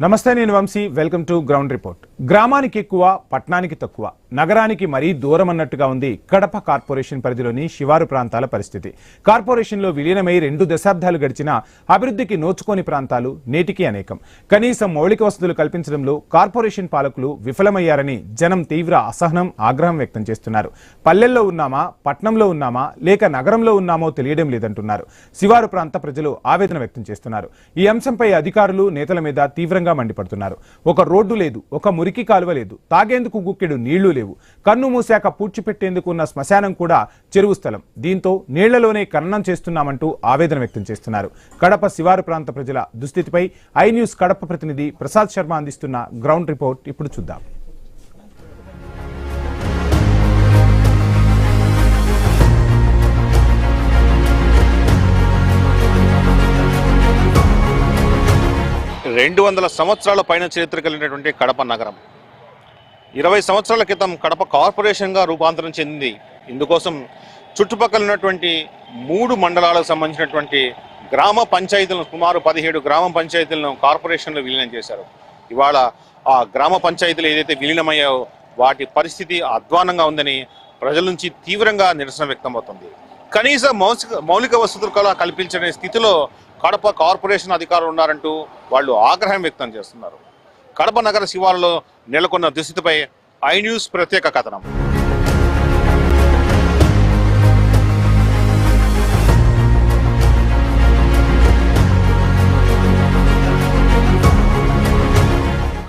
నమస్తే, నేను Vamsi. Welcome to ground report. గ్రామానికి ఎక్కువ, పట్టణానికి తక్కువ, నగరానికి మరీ దూరం అన్నట్టుగా ఉంది కడప కార్పొరేషన్ పరిధిలోని శివారు ప్రాంతాల పరిస్థితి. కార్పొరేషన్లో విలీనమై 2 దశాబ్దాలు గడిచినా అభివృద్ధికి నోచుకోని ప్రాంతాలు నేటికి అనేకం. కనీసం మౌలిక వసతులు కల్పించడంలో కార్పొరేషన్ పాలకులు విఫలమయ్యారని జనం తీవ్ర అసహనం, ఆగ్రహం వ్యక్తం చేస్తున్నారు. పల్లెల్లో ఉన్నామా, పట్నంలో ఉన్నామా, లేక నగరంలో ఉన్నామో తెలియడం లేదంటున్నారు. శివారు ప్రాంత ప్రజలు ఆవేదన వ్యక్తం చేస్తున్నారు. ఈ అంశంపై అధికారులు, నేతల మీద తీవ్రంగా మండిపడుతున్నారు. ఒక రోడ్డు లేదు, ఒక మురికి కాలువ లేదు, తాగేందుకు గుక్కెడు నీళ్లు లేవు, కన్ను మూసాక పూడ్చిపెట్టేందుకు ఉన్న శ్మశానం కూడా చెరువు స్థలం. దీంతో నీళ్లలోనే ఖననం చేస్తున్నామంటూ ఆవేదన వ్యక్తం చేస్తున్నారు. కడప శివారు ప్రాంత ప్రజల దుస్థితిపై ఐ న్యూస్ కడప ప్రతినిధి ప్రసాద్ శర్మ అందిస్తున్న గ్రౌండ్ రిపోర్ట్ ఇప్పుడు చూద్దాం. రెండు 200 సంవత్సరాల పైన చరిత్ర కలిగినటువంటి కడప నగరం 20 సంవత్సరాల క్రితం కడప కార్పొరేషన్గా రూపాంతరం చెందింది. ఇందుకోసం చుట్టుపక్కల ఉన్నటువంటి 3 మండలాలకు సంబంధించినటువంటి గ్రామ పంచాయతీలను, సుమారు 17 గ్రామ పంచాయతీలను కార్పొరేషన్లో విలీనం చేశారు. ఇవాళ ఆ గ్రామ పంచాయతీలు ఏదైతే విలీనమయ్యాయో వాటి పరిస్థితి అధ్వానంగా ఉందని ప్రజల నుంచి తీవ్రంగా నిరసన వ్యక్తమవుతుంది. కనీస మౌలిక వసతులు కూడా కల్పించని స్థితిలో కడప కార్పొరేషన్ అధికారులు ఉన్నారంటూ వాళ్ళు ఆగ్రహం వ్యక్తం చేస్తున్నారు. కడప నగర శివారులో నెలకొన్న దుస్థితిపై ఐ న్యూస్ ప్రత్యేక కథనం.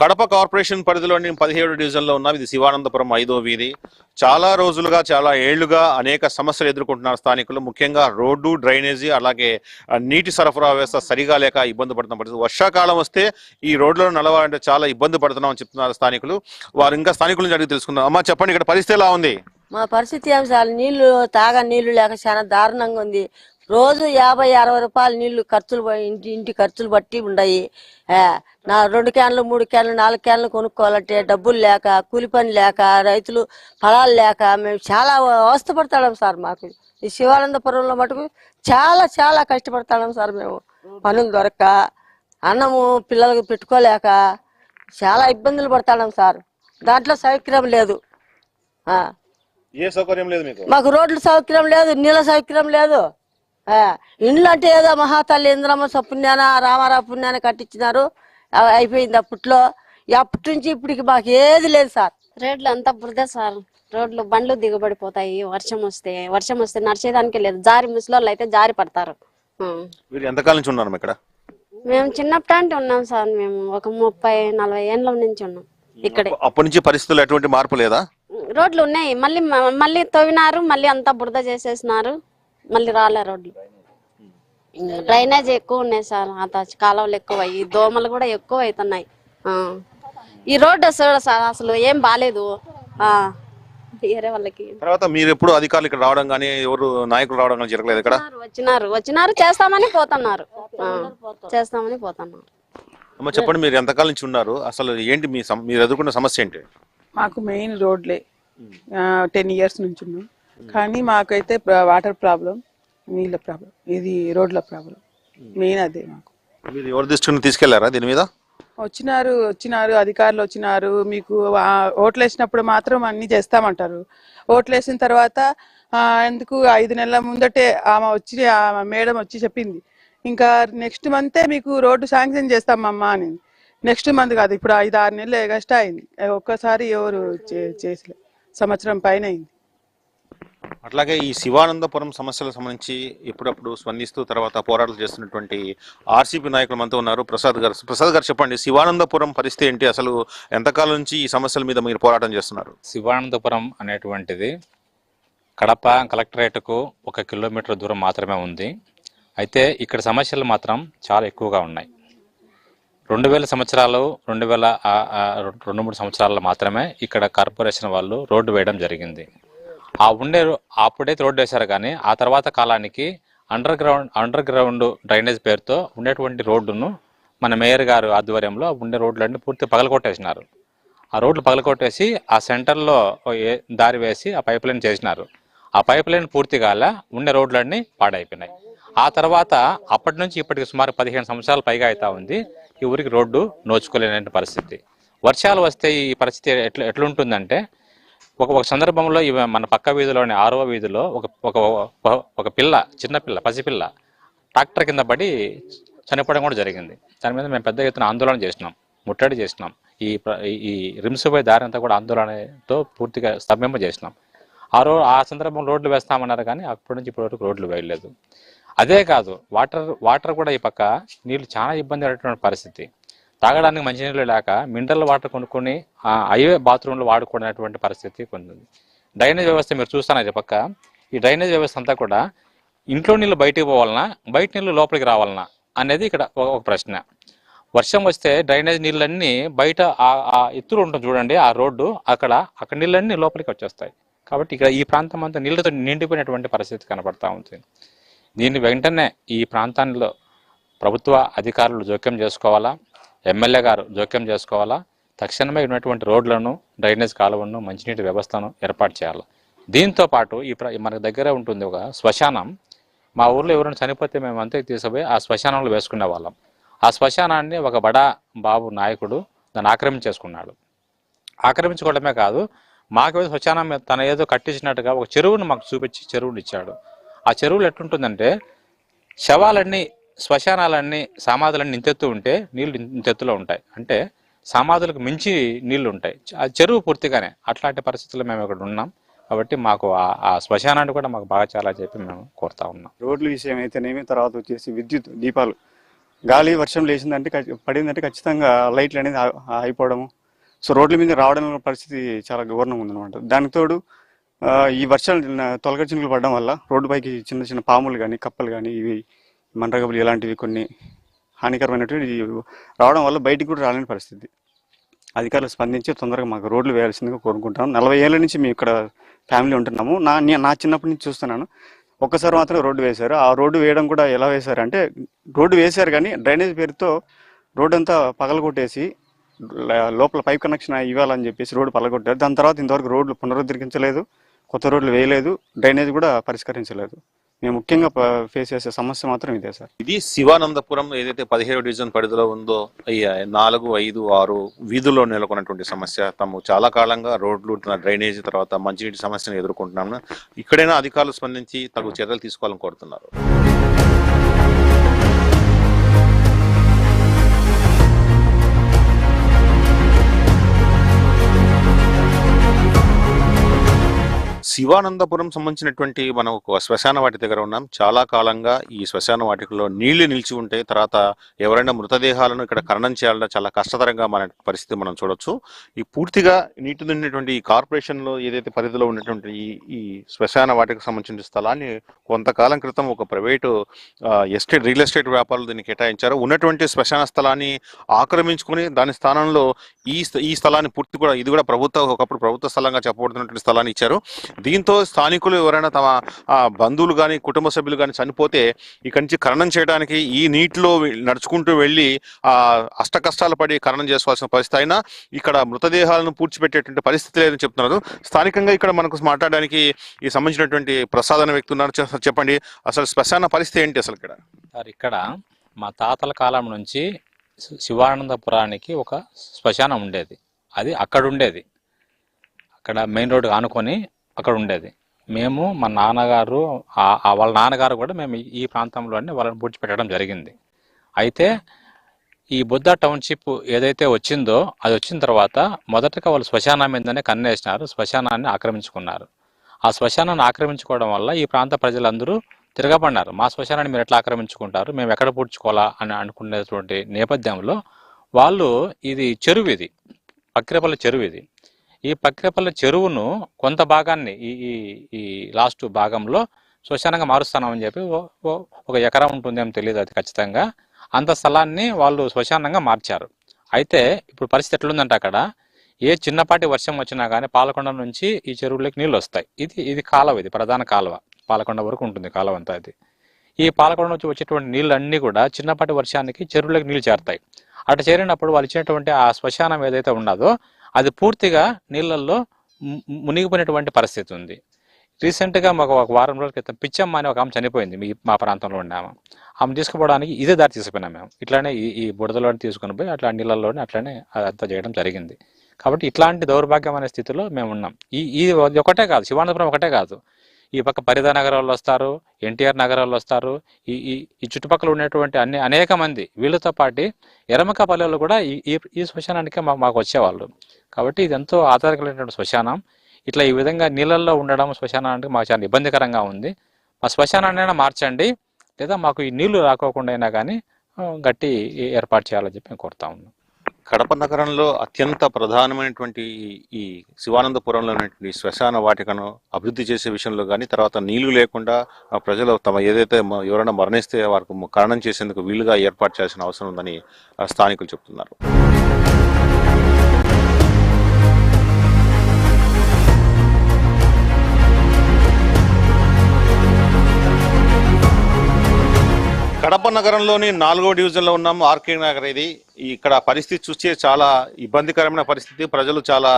కడప కార్పొరేషన్ పరిధిలోని 17 డివిజన్లో ఉన్న ఇది శివానందపురం 5వ వీధి. చాలా రోజులుగా, చాలా ఏళ్లుగా అనేక సమస్యలు ఎదుర్కొంటున్నారు స్థానికులు. ముఖ్యంగా రోడ్డు, డ్రైనేజీ, అలాగే నీటి సరఫరా వ్యవస్థ సరిగా లేక ఇబ్బంది పడుతున్న పరిస్థితి. వర్షాకాలం వస్తే ఈ రోడ్లలో నడవాలంటే చాలా ఇబ్బంది పడుతున్నామని చెప్తున్నారు స్థానికులు. వారు ఇంకా స్థానికుల నుంచి అడిగి తెలుసుకుందాం. అమ్మా, చెప్పండి, ఇక్కడ పరిస్థితి ఎలా ఉంది? మా పరిస్థితి ఏం సార్, నీళ్లు నీళ్లు లేక చాలా దారుణంగా ఉంది. రోజు 50-60 రూపాయలు నీళ్లు ఖర్చులు, ఇంటి ఖర్చులు బట్టి ఉన్నాయి. నా 2 క్యాన్లు, 3 క్యాన్లు, 4 క్యాన్లు కొనుక్కోవాలంటే డబ్బులు లేక, కూలి పని లేక, రైతులు ఫలాలు లేక మేము చాలా అవస్థపడతాం సార్. మాకు ఈ శివానందపురంలో మటుకు చాలా చాలా కష్టపడతాం సార్. మేము పనులు దొరక్క, అన్నము పిల్లలకు పెట్టుకోలేక చాలా ఇబ్బందులు పడతాం సార్. దాంట్లో సౌకర్యం లేదు. ఏ సౌకర్యం లేదు మీకు? మాకు రోడ్ల సౌకర్యం లేదు, నీళ్ళ సౌకర్యం లేదు. ఇండ్లు అంటే ఏదో మహాతల్లి ఇంద్రమ్మ పుణ్యాన, రామారావు పుణ్యాన కట్టించినారు, అయిపోయింది అప్పట్లో. అప్పటి నుంచి ఇప్పటికి మాకు ఏది లేదు సార్. రోడ్లు అంతా బురద సార్. రోడ్లు బండ్లు దిగబడిపోతాయి. వర్షం వస్తే నడిచేదానికే లేదు. జారి ముసలోళ్ళు అయితే జారి పడతారు. ఎంతకాలం నుంచి ఉన్నారు ఇక్కడ? మేము చిన్నప్పటి ఉన్నాం సార్. మేము ఒక 30-40 ఏళ్ళ నుంచి ఉన్నాం ఇక్కడే. అప్పటి నుంచి పరిస్థితులు ఎటువంటి మార్పు లేదా? రోడ్లు ఉన్నాయి, మళ్ళీ తవ్వినారు, మళ్ళీ అంతా బురద చేసేసినారు, మళ్ళీ రాలే రోడ్లు. డ్రైనేజ్ ఎక్కువ ఉన్నాయి సార్. కాలువలు ఎక్కువ, ఈ దోమలు కూడా ఎక్కువ అవుతున్నాయి. ఈ రోడ్డు సార్ అసలు ఏం బాలేదు వేరే వాళ్ళకి. తర్వాత మీరు ఎప్పుడు అధికారులు ఇక్కడ రావడం కానీ, ఎవరు నాయకులు రావడం కానీ జరగలేదు ఇక్కడ? వచ్చినారు చేస్తామని పోతున్నారు. అమ్మ, చెప్పండి, మీరు ఎంతకాలం నుంచి ఉన్నారు? అసలు ఏంటి మీరు ఎదుర్కొన్న సమస్య ఏంటి? మాకు మెయిన్ రోడ్లే. 10 years నుంచి ఉన్నాం, కానీ మాకైతే వాటర్ ప్రాబ్లం, నీళ్ళ ప్రాబ్లం, ఇది రోడ్ల ప్రాబ్లం మెయిన్. అదే మాకు. మీరు ఎవరు దృష్టిని తీసుకెళ్లారా దీని మీద? వచ్చినారు అధికారులు వచ్చినారు. మీకు ఓట్లు వేసినప్పుడు మాత్రం అన్ని చేస్తామంటారు. ఓట్లు వేసిన తర్వాత ఎందుకు 5 నెలల ముందటే ఆమె మేడం వచ్చి చెప్పింది, ఇంకా నెక్స్ట్ మంతే మీకు రోడ్డు శాంక్షన్ చేస్తామమ్మా అని. నెక్స్ట్ మంత్ కాదు, ఇప్పుడు 5-6 నెలలు ఎగస్ట్రా అయింది. ఒక్కసారి ఎవరు చేసలే, సంవత్సరం పైన అయింది. అట్లాగే ఈ శివానందపురం సమస్యలకు సంబంధించి ఎప్పుడప్పుడు స్పందిస్తూ తర్వాత పోరాటాలు చేస్తున్నటువంటి ఆర్సీపీ నాయకులు మనతో ఉన్నారు. ప్రసాద్ గారు చెప్పండి, శివానందపురం పరిస్థితి ఏంటి? అసలు ఎంతకాలం నుంచి ఈ సమస్యల మీద మీరు పోరాటం చేస్తున్నారు? శివానందపురం అనేటువంటిది కడప కలెక్టరేట్కు 1 కిలోమీటర్ దూరం మాత్రమే ఉంది. అయితే ఇక్కడ సమస్యలు మాత్రం చాలా ఎక్కువగా ఉన్నాయి. 2000 సంవత్సరాలు, 2-3 సంవత్సరాల్లో మాత్రమే ఇక్కడ కార్పొరేషన్ వాళ్ళు రోడ్డు వేయడం జరిగింది. అప్పుడైతే రోడ్డు వేశారు, కానీ ఆ తర్వాత కాలానికి అండర్ గ్రౌండ్ డ్రైనేజ్ పేరుతో ఉండేటువంటి రోడ్డును మన మేయర్ గారు ఆధ్వర్యంలో ఉండే రోడ్లన్నీ పూర్తి పగలగొట్టేసినారు. ఆ రోడ్లు పగలగొట్టేసి ఆ సెంటర్లో దారి వేసి ఆ పైప్ లైన్ చేసినారు. ఆ పైప్ లైన్ పూర్తి కాల ఉండే రోడ్లన్నీ పాడైపోయినాయి. ఆ తర్వాత అప్పటి నుంచి ఇప్పటికి సుమారు 15 సంవత్సరాలు పైగా అవుతా ఉంది. ఈ ఊరికి రోడ్డు నోచుకోలేని పరిస్థితి. వర్షాలు వస్తే ఈ పరిస్థితి ఎట్లుంటుందంటే ఒక సందర్భంలో మన పక్క వీధిలోని 6వ వీధిలో ఒక పిల్ల, చిన్న పిల్ల, పసిపిల్ల ట్రాక్టర్ కింద పడి చనిపోవడం కూడా జరిగింది. దాని మీద మేము పెద్ద ఎత్తున ఆందోళన చేసినాం, ముట్టడి చేసినాం. ఈ రిమ్స్ పోయే దారి అంతా కూడా ఆందోళనతో పూర్తిగా స్తంభింపజేసినాం. ఆ సందర్భంలో రోడ్లు వేస్తామన్నారు, కానీ అప్పటి నుంచి ఇప్పటి వరకు రోడ్లు వేయలేదు. అదే కాదు, వాటర్ కూడా ఈ పక్క నీళ్లు చాలా ఇబ్బంది పడేటువంటి పరిస్థితి. తాగడానికి మంచినీళ్ళు లేక మినరల్ వాటర్ కొనుక్కొని హైవే బాత్రూంలో వాడుకునేటువంటి పరిస్థితి కొంది. డ్రైనేజ్ వ్యవస్థ మీరు చూస్తున్నారు ఈ పక్క. ఈ డ్రైనేజ్ వ్యవస్థ అంతా కూడా ఇంట్లో నీళ్ళు బయటికి పోవాలన్నా, బయట నీళ్ళు లోపలికి రావాలన్నా అనేది ఇక్కడ ఒక ప్రశ్న. వర్షం వస్తే డ్రైనేజ్ నీళ్ళన్నీ బయట ఆ ఎత్తులు ఉంటుంది చూడండి, ఆ రోడ్డు అక్కడ నీళ్ళన్నీ లోపలికి వచ్చేస్తాయి. కాబట్టి ఇక్కడ ఈ ప్రాంతం అంతా నీళ్ళతో నిండిపోయినటువంటి పరిస్థితి కనబడతా ఉంటుంది. దీన్ని వెంటనే ఈ ప్రాంతంలో ప్రభుత్వ అధికారులు జోక్యం చేసుకోవాలా, ఎమ్మెల్యే గారు జోక్యం చేసుకోవాలా. తక్షణమే ఉన్నటువంటి రోడ్లను, డ్రైనేజ్ కాలువలను, మంచినీటి వ్యవస్థను ఏర్పాటు చేయాలి. దీంతో పాటు మనకు దగ్గర ఉంటుంది ఒక శ్మశానం. మా ఊర్లో ఎవరైనా చనిపోతే మేము అంతే తీసుకుపోయి ఆ శ్మశానంలో వేసుకునే వాళ్ళం. ఆ శ్మశానాన్ని ఒక బడా బాబు నాయకుడు దాన్ని ఆక్రమించేసుకున్నాడు. ఆక్రమించుకోవడమే కాదు, మాకు శ్మశానం తన ఏదో కట్టించినట్టుగా ఒక చెరువును మాకు చూపించి చెరువుని ఇచ్చాడు. ఆ చెరువులు ఎట్లుంటుందంటే శవాలన్నీ, శ్మశానాలన్నీ, సమాధులన్నీ ఇంతెత్తు ఉంటే నీళ్లు ఇంతెత్తులో ఉంటాయి. అంటే సమాధులకు మించి నీళ్లు ఉంటాయి. ఆ చెరువు పూర్తిగానే అట్లాంటి పరిస్థితుల్లో మేము ఇక్కడ ఉన్నాం. కాబట్టి మాకు ఆ శ్మశానాన్ని కూడా మాకు బాగా చాలా చెప్పి మేము కోరుతా ఉన్నాం. రోడ్ల విషయం అయితేనేమి, తర్వాత వచ్చేసి విద్యుత్ దీపాలు, గాలి వర్షం లేచిందంటే పడిందంటే ఖచ్చితంగా లైట్లు అనేది అయిపోవడము. సో రోడ్ల మీద రావడం పరిస్థితి చాలా ఘోరంగా ఉందన్నమాట. దానికి తోడు ఈ వర్షాలు తొలగ చినుకులు పడడం వల్ల రోడ్డు పైకి చిన్న చిన్న పాములు కానీ, కప్పలు కానీ, ఇవి మండ్రగబులు ఇలాంటివి కొన్ని హానికరమైనటువంటి రావడం వల్ల బయటికి కూడా రాలేని పరిస్థితి. అధికారులు స్పందించి తొందరగా మాకు రోడ్లు వేయాల్సిందిగా కోరుకుంటున్నాం. 40 ఏళ్ళ నుంచి మేము ఇక్కడ ఫ్యామిలీ ఉంటున్నాము. నా చిన్నప్పటి నుంచి చూస్తున్నాను. ఒక్కసారి మాత్రం రోడ్డు వేశారు. ఆ రోడ్డు వేయడం కూడా ఎలా వేశారు అంటే, రోడ్డు వేశారు కానీ డ్రైనేజ్ పేరుతో రోడ్డు అంతా పగలగొట్టేసి లోపల పైప్ కనెక్షన్ ఇవ్వాలని చెప్పేసి రోడ్డు పగలగొట్టారు. దాని తర్వాత ఇంతవరకు రోడ్లు పునరుద్ధరించలేదు, కొత్త రోడ్లు వేయలేదు, డ్రైనేజ్ కూడా పరిష్కరించలేదు. మేము ముఖ్యంగా ఫేస్ చేసే సమస్య మాత్రం ఇదే సార్. ఇది శివానందపురం ఏదైతే 17వ డివిజన్ పరిధిలో ఉందో, ఈ 4, 5, 6 వీధుల్లో నెలకొన్నటువంటి సమస్య. తాము చాలా కాలంగా రోడ్లు, డ్రైనేజీ, తర్వాత మంచినీటి సమస్యను ఎదుర్కొంటున్నాము. ఇక్కడైనా అధికారులు స్పందించి తగు చర్యలు తీసుకోవాలని కోరుతున్నారు. శివానందపురం సంబంధించినటువంటి మనం ఒక శ్మశాన వాటి దగ్గర ఉన్నాం. చాలా కాలంగా ఈ శ్మశాన వాటికలో నీళ్లు నిలిచి ఉంటే తర్వాత ఎవరైనా మృతదేహాలను ఇక్కడ ఖననం చేయాలన్నా చాలా కష్టతరంగా మన పరిస్థితి మనం చూడొచ్చు. ఈ పూర్తిగా నీటి నిండినటువంటి ఈ కార్పొరేషన్లో ఏదైతే పరిధిలో ఉన్నటువంటి ఈ శ్మశాన వాటికి సంబంధించిన స్థలాన్ని కొంతకాలం క్రితం ఒక ప్రైవేటు రియల్ ఎస్టేట్ వ్యాపారులు దీన్ని కేటాయించారు. ఉన్నటువంటి శ్మశాన స్థలాన్ని ఆక్రమించుకుని దాని స్థానంలో ఈ స్థలాన్ని ఇది కూడా ఒకప్పుడు ప్రభుత్వ స్థలంగా చెప్పబడుతున్నటువంటి స్థలాన్ని ఇచ్చారు. దీంతో స్థానికులు ఎవరైనా తమ బంధువులు కానీ, కుటుంబ సభ్యులు కానీ చనిపోతే ఇక్కడి నుంచి ఖననం చేయడానికి ఈ నీటిలో నడుచుకుంటూ వెళ్ళి అష్ట కష్టాలు పడి ఖననం చేసుకోవాల్సిన పరిస్థితి అయినా ఇక్కడ మృతదేహాలను పూడ్చిపెట్టేటువంటి పరిస్థితి లేదని చెప్తున్నారు. స్థానికంగా ఇక్కడ మనకు మాట్లాడడానికి ఈ సంబంధించినటువంటి ప్రసాద్ అనే వ్యక్తి ఉన్నారు. చెప్పండి, అసలు శ్మశాన పరిస్థితి ఏంటి అసలు ఇక్కడ? ఇక్కడ మా తాతల కాలం నుంచి శివానందపురానికి ఒక శ్మశానం ఉండేది. అది అక్కడ ఉండేది, అక్కడ మెయిన్ రోడ్డు ఆనుకొని అక్కడ ఉండేది. మేము, మా నాన్నగారు, వాళ్ళ నాన్నగారు కూడా మేము ఈ ప్రాంతంలోనే వాళ్ళని పూడ్చిపెట్టడం జరిగింది. అయితే ఈ బుద్ధ టౌన్షిప్ ఏదైతే వచ్చిందో, అది వచ్చిన తర్వాత మొదటగా వాళ్ళు శ్మశానం మీదనే కన్నేసినారు, శ్మశానాన్ని ఆక్రమించుకున్నారు. ఆ శ్మశానాన్ని ఆక్రమించుకోవడం వల్ల ఈ ప్రాంత ప్రజలందరూ తిరగబడినారు. మా శ్మశానాన్ని మీరు ఎట్లా ఆక్రమించుకుంటారు, మేము ఎక్కడ పూడ్చుకోవాలా అని అనుకునేటువంటి నేపథ్యంలో వాళ్ళు, ఇది చెరువు, ఇది పక్కిరపల్లి చెరువు, ఇది ఈ పక్కిరపల్లి చెరువును కొంత భాగాన్ని ఈ లాస్ట్ భాగంలో శ్మశానంగా మారుస్తామని చెప్పి 1 ఎకరా ఉంటుందేమో తెలియదు, అది ఖచ్చితంగా అంత స్థలాన్ని వాళ్ళు శ్మశానంగా మార్చారు. అయితే ఇప్పుడు పరిస్థితి ఎట్లుందంటే, అక్కడ ఏ చిన్నపాటి వర్షం వచ్చినా కానీ పాలకొండ నుంచి ఈ చెరువులోకి నీళ్ళు వస్తాయి. ఇది కాలువ, ఇది ప్రధాన కాలువ, పాలకొండ వరకు ఉంటుంది కాలువ అంతా. ఇది ఈ పాలకొండ నుంచి వచ్చేటువంటి నీళ్ళు అన్నీ కూడా చిన్నపాటి వర్షానికి చెరువులోకి నీళ్ళు చేరుతాయి. అటు చేరినప్పుడు వాళ్ళు ఇచ్చినటువంటి ఆ శ్మశానం ఏదైతే ఉన్నదో అది పూర్తిగా నీళ్ళల్లో మునిగిపోయినటువంటి పరిస్థితి ఉంది. రీసెంట్గా మాకు ఒక వారం రోజుల క్రితం పిచ్చమ్మ అని ఒక ఆమె చనిపోయింది మా ప్రాంతంలో ఉన్నాము. ఆమె తీసుకుపోవడానికి ఇదే దారి తీసుకుపోయినాం మేము. ఇట్లానే ఈ బుడదలోని తీసుకుని పోయి అట్లా నీళ్ళల్లోనే అట్లనే అదంతా చేయడం జరిగింది. కాబట్టి ఇట్లాంటి దౌర్భాగ్యమైన స్థితిలో మేము ఉన్నాం. ఇది ఒకటే కాదు, శివానందపురం ఒకటే కాదు, ఈ పక్క పరిధా నగర్ వాళ్ళు వస్తారు, ఎన్టీఆర్ నగర్ వాళ్ళు వస్తారు, ఈ చుట్టుపక్కల ఉన్నటువంటి అనేక మంది వీళ్ళతో పాటు ఎరమకపల్లెలు కూడా ఈ శ్మశానానికి మాకు వచ్చేవాళ్ళు. కాబట్టి ఇది ఎంతో ఆధారకమైనటువంటి శ్మశానం. ఇట్లా ఈ విధంగా నీళ్ళల్లో ఉండడం శ్మశానానికి మాకు చాలా ఇబ్బందికరంగా ఉంది. మా శ్మశానాన్ని మార్చండి, లేదా మాకు ఈ నీళ్లు రాకోకుండా అయినా కానీ గట్టి ఏర్పాటు చేయాలని చెప్పి మేము కోరుతా ఉన్నాం. కడప నగరంలో అత్యంత ప్రధానమైనటువంటి ఈ శివానందపురంలో ఉన్నటువంటి శ్మశాన వాటికను అభివృద్ధి చేసే విషయంలో కానీ, తర్వాత నీళ్లు లేకుండా ప్రజలు తమ ఏదైతే ఎవరైనా మరణిస్తే వారికి కారణం చేసేందుకు వీలుగా ఏర్పాటు చేయాల్సిన అవసరం ఉందని స్థానికులు చెప్తున్నారు. కడప నగరంలోని 4వ డివిజన్లో ఉన్నాం. ఆర్కే నగర్ ఇది. ఇక్కడ పరిస్థితి చూస్తే చాలా ఇబ్బందికరమైన పరిస్థితి. ప్రజలు చాలా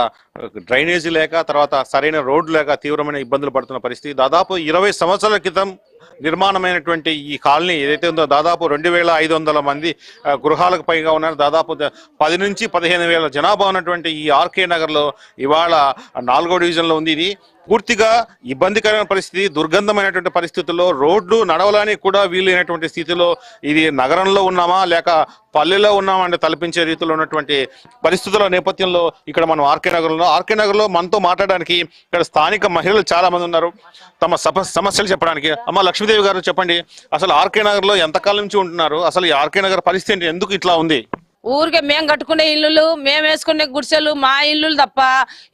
డ్రైనేజీ లేక, తర్వాత సరైన రోడ్డు లేక తీవ్రమైన ఇబ్బందులు పడుతున్న పరిస్థితి. దాదాపు 20 సంవత్సరాల క్రితం నిర్మాణమైనటువంటి ఈ కాలనీ ఏదైతే ఉందో దాదాపు 2500 మంది గృహాలకు పైగా ఉన్నారు. దాదాపు 10 నుంచి 15,000 జనాభా ఉన్నటువంటి ఈ ఆర్కే నగర్లో ఇవాళ 4వ డివిజన్లో ఉంది. ఇది పూర్తిగా ఇబ్బందికరమైన పరిస్థితి, దుర్గంధమైనటువంటి పరిస్థితుల్లో రోడ్లు నడవడానికి కూడా వీలైనటువంటి స్థితిలో ఇది నగరంలో ఉన్నామా లేక పల్లెలో ఉన్నామా అంటే తలపించే రీతిలో ఉన్నటువంటి పరిస్థితుల నేపథ్యంలో ఇక్కడ మనం ఆర్కే నగర్లో మనతో మాట్లాడడానికి ఇక్కడ స్థానిక మహిళలు చాలా మంది ఉన్నారు తమ సమస్యలు చెప్పడానికి. అమ్మ లక్ష్మీదేవి గారు, చెప్పండి, అసలు ఆర్కే నగర్లో ఎంతకాలం నుంచి ఉంటున్నారు? అసలు ఈ ఆర్కే నగర్ పరిస్థితి ఎందుకు ఇట్లా ఉంది? ఊరికే మేము కట్టుకునే ఇల్లులు, మేము వేసుకునే గుడిసెలు మా ఇల్లు తప్ప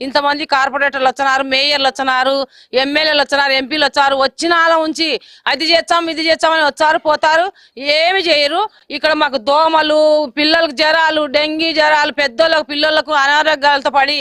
ఇంతమంది కార్పొరేటర్లు వచ్చినారు, మేయర్లు వచ్చినారు, ఎమ్మెల్యేలు వచ్చినారు, ఎంపీలు వచ్చారు. వచ్చిన అలా ఉంచి అది చేస్తాం ఇది చేస్తామని వచ్చారు పోతారు, ఏమి చేయరు. ఇక్కడ మాకు దోమలు, పిల్లలకు జ్వరాలు, డెంగీ జ్వరాలు, పెద్దోళ్ళకు పిల్లలకు అనారోగ్యాలతో పడి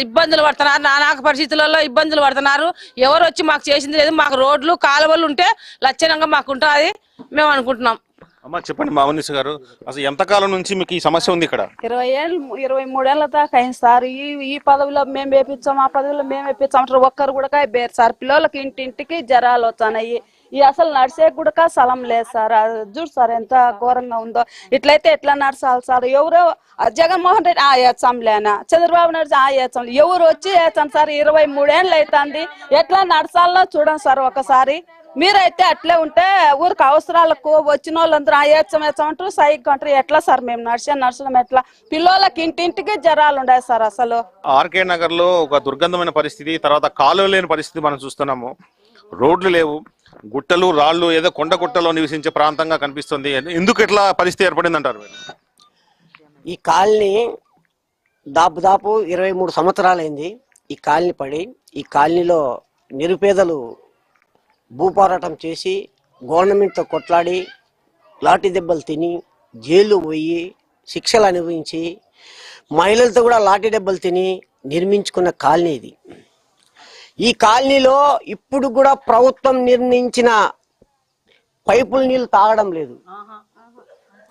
ఇబ్బందులు పడుతున్నారు. నానాక పరిస్థితులలో ఇబ్బందులు పడుతున్నారు. ఎవరు వచ్చి మాకు చేసింది లేదు. మాకు రోడ్లు కాలువలు ఉంటే లక్షణంగా మాకు ఉంటుంది మేము అనుకుంటున్నాం. అమ్మ చెప్పండి మామనీష్ గారు, అసలు ఎంతకాలం నుంచి మీకు ఈ సమస్య ఉంది ఇక్కడ? 23 ఏళ్ళ దాకా అయింది సార్. ఈ పదవిలో మేము వేపించాం, ఆ పదవిలో మేము వేపించాం, ఒక్కరు కూడా బేరు సార్. పిల్లలకి ఇంటింటికి జ్వరాలు వచ్చాయి. ఈ అసలు నడిచే కూడా స్థలం లేదు సార్. చూడు సార్ ఎంత ఘోరంగా ఉందో. ఇట్లయితే ఎట్లా నడచాలి సార్? ఎవరో జగన్మోహన్ రెడ్డి వేస్తాంలేనా, చంద్రబాబు నాయుడు వేస్తాం, ఎవరు వచ్చి వేస్తాం సార్? 23 ఏళ్ళు అవుతుంది. ఎట్లా నడచాలో చూడండి సార్ ఒకసారి. మీరైతే అట్లే ఉంటే ఊరికి అవసరాలకు వచ్చిన వాళ్ళందరూ వేస్తామంటారు, సైక్ అంటారు. ఎట్లా సార్ మేము నడచడం ఎట్లా? పిల్లలకి ఇంటింటికి జ్వరాలు ఉన్నాయి సార్. అసలు ఆర్కే నగర్ లో ఒక దుర్గంధమైన పరిస్థితి, తర్వాత కాలువ లేని పరిస్థితి మనం చూస్తున్నాము. రోడ్లు లేవు, గుట్టలు రాళ్ళు, ఏదో కొండ గుట్టలో నివసించే ప్రాంతంగా కనిపిస్తుంది. ఎందుకు ఎట్లా పరిస్థితి ఏర్పడింది అంటారు? ఈ కాలనీ దాదాపు 23 సంవత్సరాలైంది ఈ కాలనీ పడి. ఈ కాలనీలో నిరుపేదలు భూపోరాటం చేసి గవర్నమెంట్తో కొట్లాడి లాఠీ దెబ్బలు తిని జైలు పోయి శిక్షలు అనుభవించి మహిళలతో కూడా లాఠీ దెబ్బలు తిని నిర్మించుకున్న కాలనీ ఇది. ఈ కాలనీలో ఇప్పుడు కూడా ప్రభుత్వం నిర్మించిన పైపుల నీళ్లు తాగడం లేదు.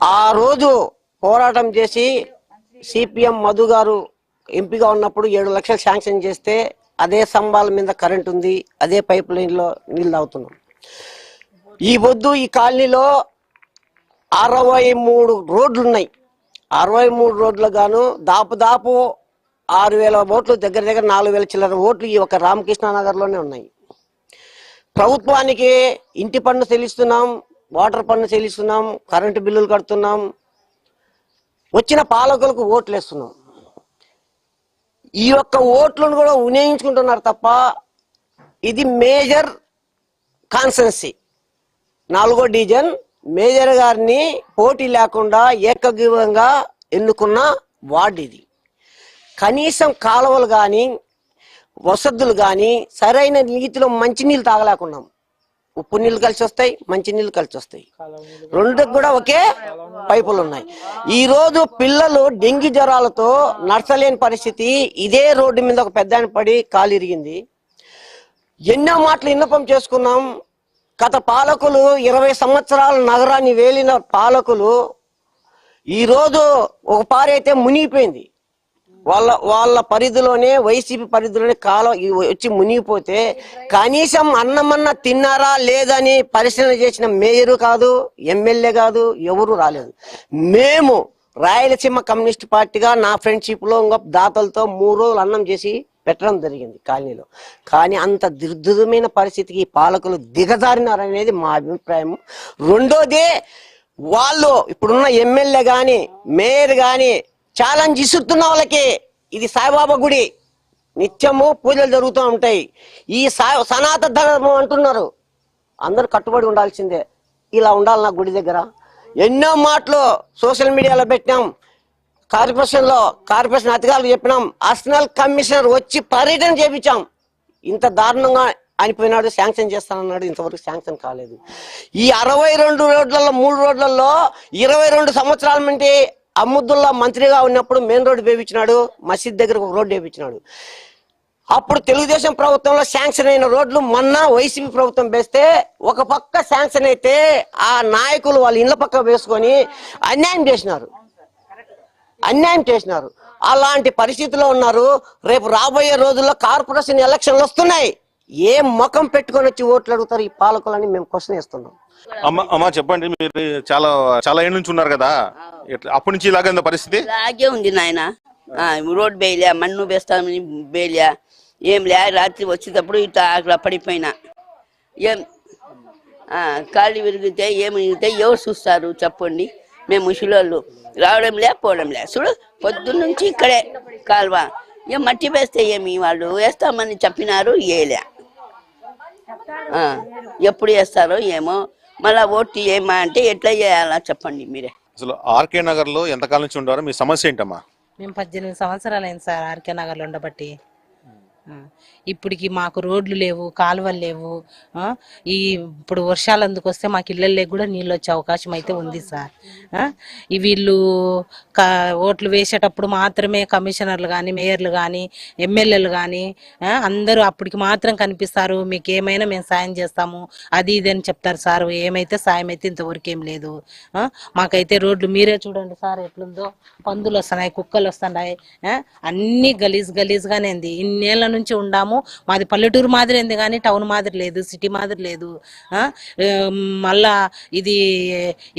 ఆ రోజు పోరాటం చేసి సిపిఎం మధు గారు ఎంపీగా ఉన్నప్పుడు 7 లక్షలు శాంక్షన్ చేస్తే అదే స్తంభాల మీద కరెంట్ ఉంది, అదే పైప్ లైన్లో నీళ్ళు తాగుతున్నాం. ఈ పొద్దు ఈ కాలనీలో 63 రోడ్లు ఉన్నాయి. 63 రోడ్లు గాను దాపు 6,000 ఓట్లు, దగ్గర 4,000 చిల్లర ఓట్లు ఈ ఒక రామకృష్ణ నగర్లోనే ఉన్నాయి. ప్రభుత్వానికి ఇంటి పన్ను చెల్లిస్తున్నాం, వాటర్ పన్ను చెల్లిస్తున్నాం, కరెంటు బిల్లులు కడుతున్నాం, వచ్చిన పాలకులకు ఓట్లు వేస్తున్నాం. ఈ యొక్క ఓట్లను కూడా వినియోగించుకుంటున్నారు తప్ప ఇది మేజర్ కాన్స్టిట్యుయెన్సీ 4వ డివిజన్. మేజర్ గారిని పోటీ లేకుండా ఏకగ్రీవంగా ఎన్నుకున్న వార్డు ఇది. కనీసం కాలువలు కానీ వసతులు కానీ సరైన నీతిలో మంచినీళ్ళు తాగలేకున్నాం. ఉప్పు నీళ్ళు కలిసి వస్తాయి, మంచి నీళ్ళు కలిసి వస్తాయి. రెండుకి కూడా ఒకే పైపులు ఉన్నాయి. ఈ రోజు పిల్లలు డెంగీ జ్వరాలతో నడచలేని పరిస్థితి. ఇదే రోడ్డు మీద ఒక పెద్ద పడి కాలు ఇరిగింది. ఎన్నో మాటలు విన్నపం చేసుకున్నాం. గత పాలకులు 20 సంవత్సరాల నగరాన్ని వేలిన పాలకులు ఈ రోజు ఒక పారి అయితే మునిగిపోయింది. వాళ్ళ పరిధిలోనే వైసీపీ పరిధిలోనే కాలం వచ్చి మునిగిపోతే కనీసం అన్నమన్న తిన్నారా లేదని పరిశీలన చేసిన మేయరు కాదు, ఎమ్మెల్యే కాదు, ఎవరు రాలేదు. మేము రాయలసీమ కమ్యూనిస్ట్ పార్టీగా నా ఫ్రెండ్షిప్ లో ఇంకా దాతలతో 3 రోజులు అన్నం చేసి పెట్టడం జరిగింది కాలనీలో. కానీ అంత దుర్దుమైన పరిస్థితికి పాలకులు దిగజారినారనేది మా అభిప్రాయం. రెండోది, వాళ్ళు ఇప్పుడున్న ఎమ్మెల్యే గాని మేయర్ గాని ఛాలెంజ్ ఇస్తున్న వాళ్ళకి, ఇది సాయిబాబా గుడి, నిత్యము పూజలు జరుగుతూ ఉంటాయి, ఈ సనాతన ధర్మం అంటున్నారు, అందరూ కట్టుబడి ఉండాల్సిందే. ఇలా ఉండాలి నా గుడి దగ్గర. ఎన్నో మాటలు సోషల్ మీడియాలో పెట్టినాం, కార్పొరేషన్ అధికారులు చెప్పినాం, అడిషనల్ కమిషనర్ వచ్చి పర్యటన చేపించాం. ఇంత దారుణంగా అనిపోయినాడు, శాంక్షన్ చేస్తానన్నాడు, ఇంతవరకు శాంక్షన్ కాలేదు. ఈ 62 రోడ్లలో 3 రోడ్లలో 22 సంవత్సరాల నుండి అమ్ముద్దుల్లా మంత్రిగా ఉన్నప్పుడు మెయిన్ రోడ్డు వేయించినాడు, మసీద్ దగ్గర ఒక రోడ్డు వేయించినాడు. అప్పుడు తెలుగుదేశం ప్రభుత్వంలో శాంక్షన్ అయిన రోడ్లు మొన్న వైసీపీ ప్రభుత్వం వేస్తే ఒక పక్క శాంక్షన్ అయితే ఆ నాయకులు వాళ్ళ ఇళ్ల పక్క వేసుకొని అన్యాయం చేసినారు. అలాంటి పరిస్థితిలో ఉన్నారు. రేపు రాబోయే రోజుల్లో కార్పొరేషన్ ఎలక్షన్లు వస్తున్నాయి. ఏ ముఖం పెట్టుకొని వచ్చి ఓట్లు అడుగుతారు ఈ పాలకులని మేము క్వశ్చన్ వేస్తున్నాం. అమ్మా చెప్పండి, మీరు చాలా ఏళ్ళ నుంచి ఉన్నారు కదా, అప్పటి నుంచి ఇలాగే పరిస్థితి? ఇలాగే ఉంది నాయన. రోడ్ బేయలే, మన్ను వేస్తామని బేయలే, ఏం లే. రాత్రి వచ్చేటప్పుడు ఇట్లా అక్కడ పడిపోయినా, ఏం కాళ్ళు విరిగితే ఏమి విరిగితే ఎవరు చూస్తారు చెప్పండి? మేము ముసలోళ్ళు రావడం లే, పోవడం లే. చూడు పొద్దున్నుంచి ఇక్కడే కాలువ. ఏం మట్టి వేస్తే ఏమి, వాళ్ళు వేస్తామని చెప్పినారు, ఏలే. ఎప్పుడు వేస్తారో ఏమో. మళ్ళా ఓట్లు ఏమా అంటే ఎట్లా చేయాలా చెప్పండి మీరే. అసలు ఆర్కే నగర్ లో ఎంతకాలం నుంచి ఉండవారు? మీ సమస్య ఏంటమ్మా? మేము 18 సంవత్సరాలు అయింది సార్ ఆర్కే నగర్లో ఉండబట్టి. ఇప్పటికి మాకు రోడ్లు లేవు, కాలువలు లేవు. ఇప్పుడు వర్షాలు అందుకు వస్తే మాకు ఇళ్ళల్లో కూడా నీళ్ళు వచ్చే అవకాశం అయితే ఉంది సార్. వీళ్ళు ఓట్లు వేసేటప్పుడు మాత్రమే కమిషనర్లు కానీ, మేయర్లు కానీ, ఎమ్మెల్యేలు కానీ అందరూ అప్పటికి మాత్రం కనిపిస్తారు. మీకు ఏమైనా మేము సాయం చేస్తాము అది ఇది అని చెప్తారు సార్. ఏమైతే సాయం అయితే ఇంతవరకు ఏం లేదు. మాకైతే రోడ్లు మీరే చూడండి సార్ ఎట్లుందో. పందులు వస్తున్నాయి, కుక్కలు వస్తున్నాయి, అన్ని గలీజ్గానే ఉంది. ఇన్నేళ్ల నుంచి ఉండాము. మాది పల్లెటూరు మాదిరి ఉంది కానీ టౌన్ మాదిరి లేదు, సిటీ మాదిరి లేదు. మళ్ళా ఇది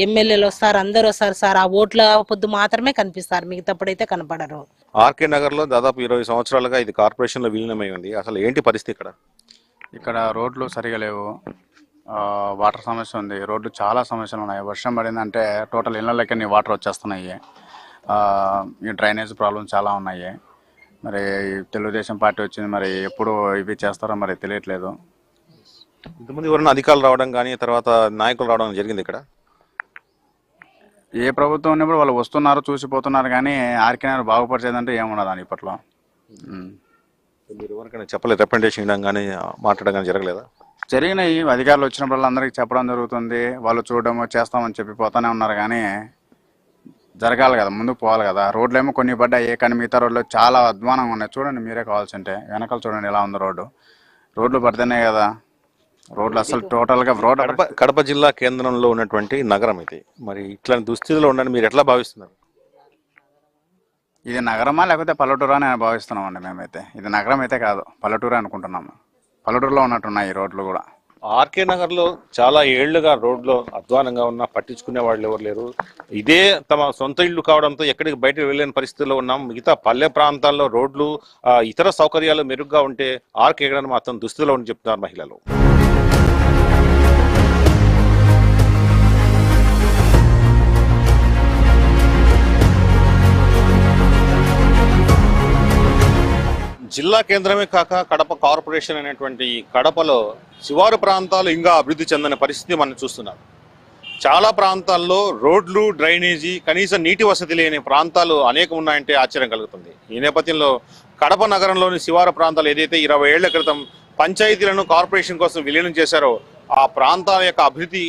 ఎమ్మెల్యేలు వస్తారు, అందరు వస్తారు సార్. ఆ ఓట్ల పొద్దు మాత్రమే కనిపిస్తారు, మిగతాప్పుడైతే కనపడరు. ఆర్కే నగర్ లో దాదాపు 20 సంవత్సరాలుగా ఇది కార్పొరేషన్ లో విలీనమై ఉంది. అసలు ఏంటి పరిస్థితి ఇక్కడ? రోడ్లు సరిగా లేవు, వాటర్ సమస్య ఉంది, రోడ్లు చాలా సమస్యలు ఉన్నాయి. వర్షం పడిందంటే టోటల్ ఇళ్ళకి వాటర్ వచ్చేస్తున్నాయి. ఈ డ్రైనేజ్ ప్రాబ్లమ్స్ చాలా ఉన్నాయి. మరి తెలుగుదేశం పార్టీ వచ్చింది, మరి ఎప్పుడు ఇవి చేస్తారో మరి తెలియట్లేదు. ఇంతమంది ఎవరైనా అధికారులు రావడం కానీ తర్వాత నాయకులు రావడం జరిగింది ఇక్కడ? ఏ ప్రభుత్వం ఉన్నప్పుడు వాళ్ళు వస్తున్నారు, చూసిపోతున్నారు, కానీ ఆర్కే నగర్ బాగుపరిచేదంటే ఏమున్నదాన్ని ఇప్పట్లో. మీరు ఎవరికైనా చెప్పలేదు, రిప్రజెంటేషన్ ఇవ్వడం కానీ మాట్లాడడం కానీ జరగలేదా? జరిగినాయి. అధికారులు వచ్చినప్పుడు అందరికీ చెప్పడం జరుగుతుంది, వాళ్ళు చూడడం చేస్తామని చెప్పి పోతానే ఉన్నారు. కానీ జరగాలి కదా, ముందుకు పోవాలి కదా. రోడ్లు ఏమో కొన్ని పడ్డాయి, కానీ మిగతా రోడ్లు చాలా అధ్వానంగా ఉన్నాయి. చూడండి మీరే కావాల్సింటే, వెనకాల చూడండి ఎలా ఉంది రోడ్లు పడితేనే కదా. రోడ్లు అసలు టోటల్ గా కడప జిల్లా కేంద్రంలో ఉన్నటువంటి నగరం ఇది. మరి ఇట్లాంటి దుస్థితిలో ఉందని మీరు ఎట్లా భావిస్తున్నారు? ఇది నగరమా లేకపోతే పల్లెటూరా అని భావిస్తున్నాం అండి మేమైతే. ఇది నగరం అయితే కాదు, పల్లెటూరే అనుకుంటున్నాము. పల్లెటూరులో ఉన్నట్టున్నాయి ఈ రోడ్లు కూడా. ఆర్కే నగర్ లో చాలా ఏళ్లుగా రోడ్లు అధ్వానంగా ఉన్నా పట్టించుకునే వాళ్ళు ఎవరు లేరు. ఇదే తమ సొంత ఇళ్లు కావడంతో ఎక్కడికి బయటకు వెళ్ళలేని పరిస్థితుల్లో ఉన్నాం. మిగతా పల్లె ప్రాంతాల్లో రోడ్లు ఇతర సౌకర్యాలు మెరుగ్గా ఉంటే ఆర్కే నగర్ మాత్రం దుస్థితిలో ఉండి చెప్తున్నారు మహిళలు. జిల్లా కేంద్రమే కాక కడప కార్పొరేషన్ అనేటువంటి కడపలో శివారు ప్రాంతాలు ఇంకా అభివృద్ధి చెందని పరిస్థితి మనం చూస్తున్నాం. చాలా ప్రాంతాల్లో రోడ్లు, డ్రైనేజీ, కనీసం నీటి వసతి లేని ప్రాంతాలు అనేకం ఉన్నాయంటే ఆశ్చర్యం కలుగుతుంది. ఈ నేపథ్యంలో కడప నగరంలోని శివారు ప్రాంతాలు ఏదైతే 20 ఏళ్ల క్రితం పంచాయతీలను కార్పొరేషన్ కోసం విలీనం చేశారో ఆ ప్రాంతాల యొక్క అభివృద్ధి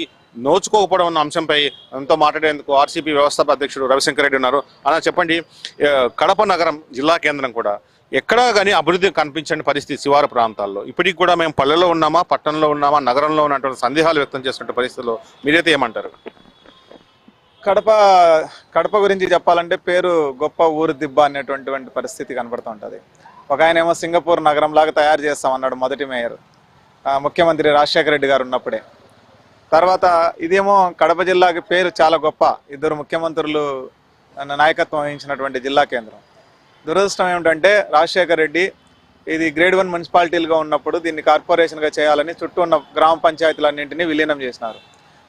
నోచుకోకపోవడం అన్న అంశంపై ఎంతో మాట్లాడేందుకు ఆర్సీపీ వ్యవస్థాపక అధ్యక్షుడు రవిశంకర్ రెడ్డి ఉన్నారు. అలా చెప్పండి, కడప నగరం జిల్లా కేంద్రం కూడా ఎక్కడా కానీ అభివృద్ధి కనిపించని పరిస్థితి శివారు ప్రాంతాల్లో. ఇప్పటికి కూడా మేము పల్లెలో ఉన్నామా, పట్టణంలో ఉన్నామా, నగరంలో ఉన్నటువంటి సందేహాలు వ్యక్తం చేసినటువంటి పరిస్థితుల్లో మీరైతే ఏమంటారు? కడప గురించి చెప్పాలంటే పేరు గొప్ప ఊరు దిబ్బ అనేటువంటి పరిస్థితి కనబడుతూ ఉంటుంది. ఒక ఆయన ఏమో సింగపూర్ నగరం లాగా తయారు చేస్తామన్నాడు మొదటి మేయర్ ముఖ్యమంత్రి రాజశేఖర రెడ్డి గారు ఉన్నప్పుడే. తర్వాత ఇదేమో కడప జిల్లాకి పేరు చాలా గొప్ప, 2 ముఖ్యమంత్రులు నాయకత్వం వహించినటువంటి జిల్లా కేంద్రం. దురదృష్టం ఏమిటంటే రాజశేఖర రెడ్డి ఇది గ్రేడ్ 1 మున్సిపాలిటీలుగా ఉన్నప్పుడు దీన్ని కార్పొరేషన్గా చేయాలని చుట్టూ ఉన్న గ్రామ పంచాయతీలన్నింటినీ విలీనం చేసినారు.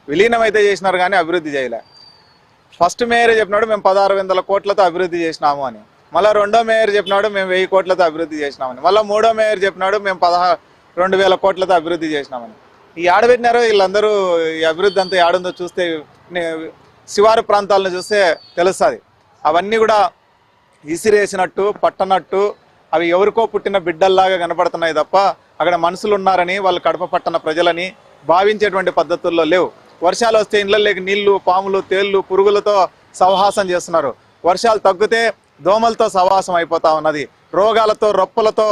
విలీనం అయితే చేసినారు కానీ అభివృద్ధి చేయలే. ఫస్ట్ మేయర్ చెప్పినాడు మేము 1600 కోట్లతో అభివృద్ధి చేసినాము అని, మళ్ళీ రెండో మేయర్ చెప్పినాడు మేము 1000 కోట్లతో అభివృద్ధి చేసినామని, మళ్ళీ మూడో మేయర్ చెప్పినాడు మేము 2,000 కోట్లతో అభివృద్ధి చేసినామని. ఈ ఆడబెట్టినారో వీళ్ళందరూ ఈ అభివృద్ధి అంతా ఆడుందో చూస్తే శివారు ప్రాంతాలను చూస్తే తెలుస్తుంది. అవన్నీ కూడా ఇసిరేసినట్టు పట్టనట్టు అవి ఎవరికో పుట్టిన బిడ్డల్లాగా కనపడుతున్నాయి తప్ప అక్కడ మనుషులు ఉన్నారని వాళ్ళు కడప పట్టణ ప్రజలని భావించేటువంటి పద్ధతుల్లో లేవు. వర్షాలు వస్తే ఇళ్ళలోకి నీళ్లు, పాములు, తేళ్లు, పురుగులతో సహవాసం చేస్తున్నారు. వర్షాలు తగ్గితే దోమలతో సహవాసం అయిపోతా ఉన్నది. రోగాలతో రొప్పలతో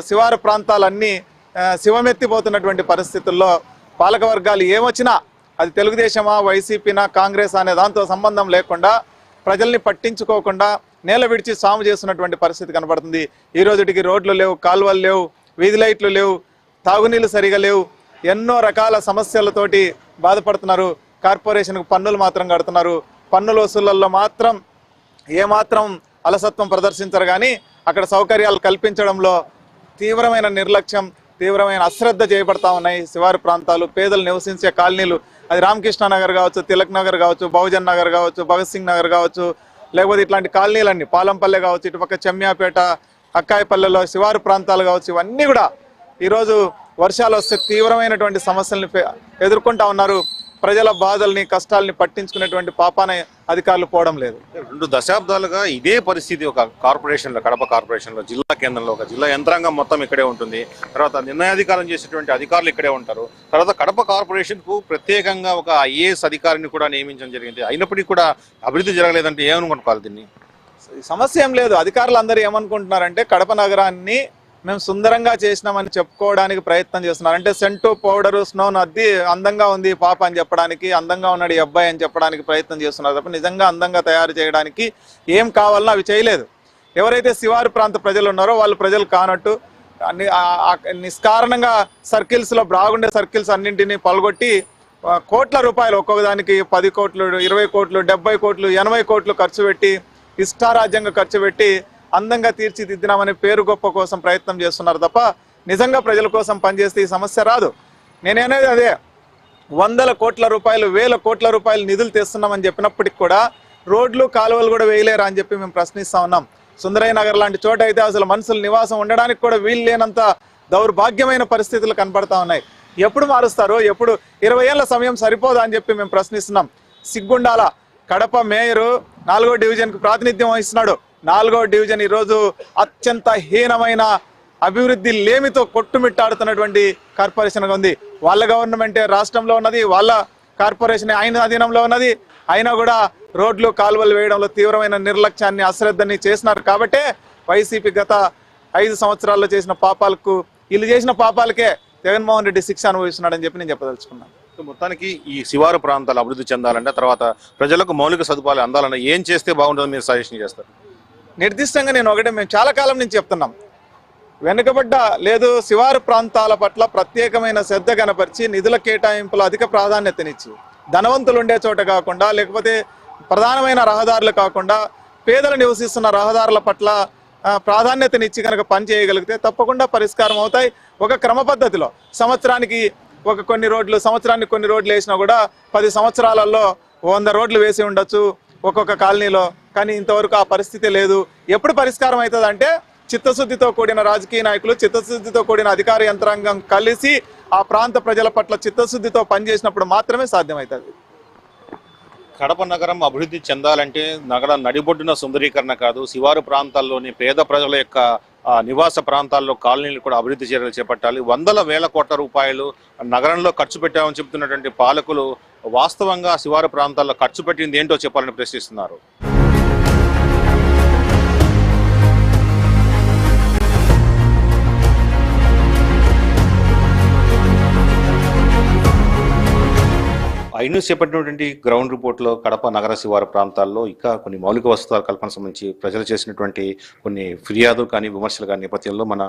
శివారు ప్రాంతాలన్నీ శివమెత్తిపోతున్నటువంటి పరిస్థితుల్లో పాలక వర్గాలు ఏమొచ్చినా అది తెలుగుదేశమా, వైసీపీనా, కాంగ్రెస్ అనే దాంతో సంబంధం లేకుండా ప్రజల్ని పట్టించుకోకుండా నేల విడిచి సాము చేస్తున్నటువంటి పరిస్థితి కనబడుతుంది. ఈ రోజుటికి రోడ్లు లేవు, కాలువలు లేవు, వీధి లైట్లు లేవు, తాగునీళ్ళు సరిగా లేవు, ఎన్నో రకాల సమస్యలతోటి బాధపడుతున్నారు. కార్పొరేషన్కు పన్నులు మాత్రం కడుతున్నారు. పన్నుల వసూళ్లలో మాత్రం ఏమాత్రం అలసత్వం ప్రదర్శించరు కానీ అక్కడ సౌకర్యాలు కల్పించడంలో తీవ్రమైన నిర్లక్ష్యం, తీవ్రమైన అశ్రద్ధ చేయబడతా ఉన్నాయి. శివారు ప్రాంతాలు, పేదలు నివసించే కాలనీలు, అది రామకృష్ణ నగర్ కావచ్చు, తిలక్ నగర్ కావచ్చు, బహుజన్ నగర్ కావచ్చు, భగత్ సింగ్ నగర్ కావచ్చు, లేకపోతే ఇట్లాంటి కాలనీలన్నీ పాలంపల్లె కావచ్చు, ఇటుపక్క చెమ్యాపేట, అక్కాయపల్లెలో శివారు ప్రాంతాలు కావచ్చు, ఇవన్నీ కూడా ఈరోజు వర్షాలు వస్తే తీవ్రమైనటువంటి సమస్యల్ని ఎదుర్కొంటా ఉన్నారు. ప్రజల బాధల్ని, కష్టాలని పట్టించుకునేటువంటి పాపాన అధికారులు పోవడం లేదు. 2 దశాబ్దాలుగా ఇదే పరిస్థితి. ఒక కార్పొరేషన్లో, కడప కార్పొరేషన్లో, జిల్లా కేంద్రంలో ఒక జిల్లా యంత్రాంగం మొత్తం ఇక్కడే ఉంటుంది. తర్వాత నిర్ణయాధికారం చేసేటువంటి అధికారులు ఇక్కడే ఉంటారు. తర్వాత కడప కార్పొరేషన్కు ప్రత్యేకంగా ఒక ఐఏఎస్ అధికారిని కూడా నియమించడం జరిగింది. అయినప్పటికీ కూడా అభివృద్ధి జరగలేదంటే ఏమనుకోవాలి దీన్ని? సమస్య ఏం లేదు. అధికారులు అందరూ ఏమనుకుంటున్నారంటే కడప నగరాన్ని మేము సుందరంగా చేసినామని చెప్పుకోవడానికి ప్రయత్నం చేస్తున్నారు. అంటే సెంటు, పౌడరు, స్నోను అద్ది అందంగా ఉంది పాప అని చెప్పడానికి, అందంగా ఉన్నాడు ఈ అబ్బాయి అని చెప్పడానికి ప్రయత్నం చేస్తున్నారు తప్ప నిజంగా అందంగా తయారు చేయడానికి ఏం కావాలన్నా అవి చేయలేదు. ఎవరైతే శివారు ప్రాంత ప్రజలు ఉన్నారో వాళ్ళు ప్రజలు కానట్టు నిష్కారణంగా సర్కిల్స్లో బాగుండే సర్కిల్స్ అన్నింటినీ పలగొట్టి కోట్ల రూపాయలు, ఒక్కొక్క దానికి 10 కోట్లు, 20 కోట్లు, 70 కోట్లు, 80 కోట్లు ఖర్చు పెట్టి ఇష్టారాజ్యంగా ఖర్చు పెట్టి అందంగా తీర్చిదిద్దినామనే పేరు గొప్ప కోసం ప్రయత్నం చేస్తున్నారు తప్ప నిజంగా ప్రజల కోసం పనిచేస్తే ఈ సమస్య రాదు. నేనేనేది అదే, 100 కోట్ల రూపాయలు, 1000 కోట్ల రూపాయలు నిధులు తెస్తున్నామని చెప్పినప్పటికి కూడా రోడ్లు, కాలువలు కూడా వేయలేరా అని చెప్పి మేము ప్రశ్నిస్తా ఉన్నాం. సుందరయ్య నగర్ లాంటి చోట అయితే అసలు మనుషులు నివాసం ఉండడానికి కూడా వీలు లేనంత దౌర్భాగ్యమైన పరిస్థితులు కనపడతా ఉన్నాయి. ఎప్పుడు మారుస్తారు? ఎప్పుడు 20 ఏళ్ల సమయం సరిపోదా అని చెప్పి మేము ప్రశ్నిస్తున్నాం. సిగ్గుండాల. కడప మేయరు 4వ డివిజన్కు ప్రాతినిధ్యం వహిస్తున్నాడు. 4వ డివిజన్ ఈరోజు అత్యంత హీనమైన అభివృద్ధి లేమితో కొట్టుమిట్టాడుతున్నటువంటి కార్పొరేషన్గా ఉంది. వాళ్ళ గవర్నమెంటే రాష్ట్రంలో ఉన్నది, వాళ్ళ కార్పొరేషన్ ఆయన అధీనంలో ఉన్నది. అయినా కూడా రోడ్లు, కాలువలు వేయడంలో తీవ్రమైన నిర్లక్ష్యాన్ని, అశ్రద్ధని చేసినారు. కాబట్టే వైసీపీ గత 5 సంవత్సరాల్లో చేసిన పాపాలకు, వీళ్ళు చేసిన పాపాలకే జగన్మోహన్ రెడ్డి శిక్ష అనుభవిస్తున్నాడని చెప్పి నేను చెప్పదలుచుకున్నాను. మొత్తానికి ఈ శివారు ప్రాంతాలు అభివృద్ధి చెందాలంటే, తర్వాత ప్రజలకు మౌలిక సదుపాయాలు అందాలంటే ఏం చేస్తే బాగుంటుందని మీరు సజెషన్ చేస్తారు? నిర్దిష్టంగా మేము చాలా కాలం నుంచి చెప్తున్నాం, వెనుకబడ్డ లేదు శివారు ప్రాంతాల పట్ల ప్రత్యేకమైన శ్రద్ధ కనపరిచి నిధుల కేటాయింపులు అధిక ప్రాధాన్యతనిచ్చి ధనవంతులు ఉండే చోట కాకుండా, లేకపోతే ప్రధానమైన రహదారులు కాకుండా పేదలు నివసిస్తున్న రహదారుల పట్ల ప్రాధాన్యతనిచ్చి కనుక పని చేయగలిగితే తప్పకుండా పరిష్కారం అవుతాయి. ఒక క్రమ పద్ధతిలో సంవత్సరానికి కొన్ని రోడ్లు వేసినా కూడా 10 సంవత్సరాలలో 100 రోడ్లు వేసి ఉండొచ్చు ఒక్కొక్క కాలనీలో. కానీ ఇంతవరకు ఆ పరిస్థితి లేదు. ఎప్పుడు పరిష్కారం అవుతుంది అంటే చిత్తశుద్ధితో కూడిన రాజకీయ నాయకులు, చిత్తశుద్ధితో కూడిన అధికార యంత్రాంగం కలిసి ఆ ప్రాంత ప్రజల పట్ల చిత్తశుద్ధితో పనిచేసినప్పుడు మాత్రమే సాధ్యమవుతుంది. కడప నగరం అభివృద్ధి చెందాలంటే నగరం నడిబొడ్డున సుందరీకరణ కాదు, శివారు ప్రాంతాల్లోని పేద ప్రజల యొక్క నివాస ప్రాంతాల్లో కాలనీలు కూడా అభివృద్ధి చర్యలు చేపట్టాలి. 100,000 కోట్ల రూపాయలు నగరంలో ఖర్చు పెట్టామని చెబుతున్నటువంటి పాలకులు వాస్తవంగా శివారు ప్రాంతాల్లో ఖర్చు పెట్టింది ఏంటో చెప్పాలని ప్రశ్నిస్తున్నారు. ఐన్యూస్ చేపట్టినటువంటి గ్రౌండ్ రిపోర్ట్లో కడప నగర శివారు ప్రాంతాల్లో ఇంకా కొన్ని మౌలిక వసతుల కల్పన సంబంధించి ప్రజలు చేసినటువంటి కొన్ని ఫిర్యాదులు కానీ విమర్శలు కానీ నేపథ్యంలో మన